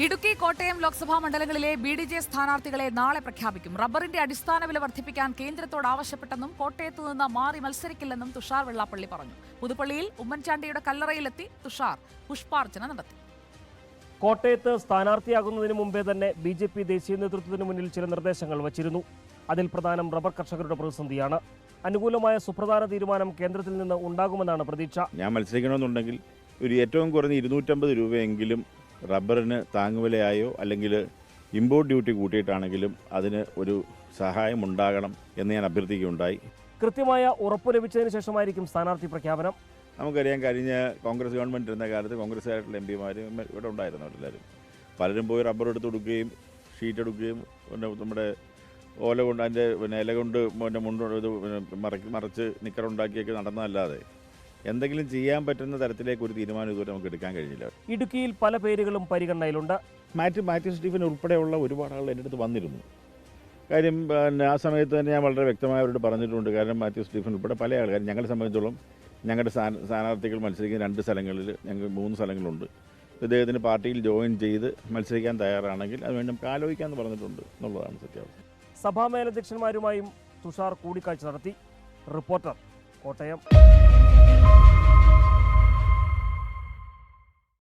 ഇടുക്കി, കോട്ടയം ലോക്സഭാ മണ്ഡലങ്ങളിലെ BDJ സ്ഥാനാർത്ഥികളെ നാളെ പ്രഖ്യാപിക്കും. റബ്ബറിന്റെ അടിസ്ഥാന വില വർദ്ധിപ്പിക്കാൻ കേന്ദ്രത്തോട് ആവശ്യപ്പെട്ടെന്നും കോട്ടയത്ത് നിന്ന് മാറി മത്സരിക്കില്ലെന്നും തുഷാർ വെള്ളാപ്പള്ളി പറഞ്ഞു. പുതുപ്പള്ളിയിൽ ഉമ്മൻചാണ്ടിയുടെ കല്ലറയിലെത്തി തുഷാർ പുഷ്പാർച്ചന നടത്തി. കോട്ടയത്ത് സ്ഥാനാർത്ഥിയാകുന്നതിന് മുമ്പേ തന്നെ BJP ദേശീയ നേതൃത്വത്തിന് മുന്നിൽ ചില നിർദ്ദേശങ്ങൾ വച്ചിരുന്നു. അതിൽ പ്രധാനം റബ്ബർ കർഷകരുടെ പ്രതിസന്ധിയാണ്. അനുകൂലമായ സുപ്രധാന തീരുമാനം കേന്ദ്രത്തിൽ നിന്ന് ഉണ്ടാകുമെന്നാണ് പ്രതീക്ഷ. ഞാൻ മത്സരിക്കണമെന്നുണ്ടെങ്കിൽ ഒരു ഏറ്റവും കുറഞ്ഞ 250 രൂപയെങ്കിലും റബ്ബറിന് താങ്ങുവിലയായോ അല്ലെങ്കിൽ ഇമ്പോർട്ട് ഡ്യൂട്ടി കൂട്ടിയിട്ടാണെങ്കിലും അതിന് ഒരു സഹായം ഉണ്ടാകണം എന്ന് ഞാൻ അഭ്യർത്ഥിക്കുകയുണ്ടായി. കൃത്യമായ ഉറപ്പ് ലഭിച്ചതിന് ശേഷമായിരിക്കും സ്ഥാനാർത്ഥി പ്രഖ്യാപനം. നമുക്കറിയാം, കഴിഞ്ഞ കോൺഗ്രസ് ഗവൺമെൻറ് ഇരുന്ന കാലത്ത് കോൺഗ്രസ്സുകാരായിട്ടുള്ള MP-മാർ ഇവിടെ ഉണ്ടായിരുന്നു. എല്ലാവരും പലരും പോയി റബ്ബർ എടുത്ത് കൊടുക്കുകയും ഷീറ്റ് എടുക്കുകയും നമ്മുടെ ഓല കൊണ്ട് അതിൻ്റെ ഇല കൊണ്ട് മറച്ച് നിക്കറുണ്ടാക്കിയൊക്കെ നടന്നതല്ലാതെ എന്തെങ്കിലും ചെയ്യാൻ പറ്റുന്ന തരത്തിലേക്ക് ഒരു തീരുമാനം ഇതുവരെ നമുക്ക് എടുക്കാൻ കഴിഞ്ഞില്ല. ഇടുക്കിയിൽ പല പേരുകളും പരിഗണനയിലുണ്ട്. മാത്യു സ്റ്റീഫൻ ഉൾപ്പെടെയുള്ള ഒരുപാട് ആളുകൾ എൻ്റെ അടുത്ത് വന്നിരുന്നു. കാര്യം ആ സമയത്ത് തന്നെ ഞാൻ വളരെ വ്യക്തമായി അവരോട് പറഞ്ഞിട്ടുണ്ട്. കാരണം മാത്യു സ്റ്റീഫൻ ഉൾപ്പെടെ പല ആൾക്കാർ ഞങ്ങളെ സംബന്ധിച്ചോളം ഞങ്ങളുടെ സ്ഥാനാർത്ഥികൾ മത്സരിക്കുന്ന 2 സ്ഥലങ്ങളിൽ ഞങ്ങൾ 3 സ്ഥലങ്ങളുണ്ട്. ഇദ്ദേഹത്തിന് പാർട്ടിയിൽ ജോയിൻ ചെയ്ത് മത്സരിക്കാൻ തയ്യാറാണെങ്കിൽ അതുവേണ്ടി നമുക്ക് ആലോചിക്കാമെന്ന് പറഞ്ഞിട്ടുണ്ട് എന്നുള്ളതാണ് സത്യാവസ്ഥ. സഭാ മേലധ്യക്ഷന്മാരുമായും തുഷാർ കൂടിക്കാഴ്ച നടത്തി. റിപ്പോർട്ടർ, കോട്ടയം.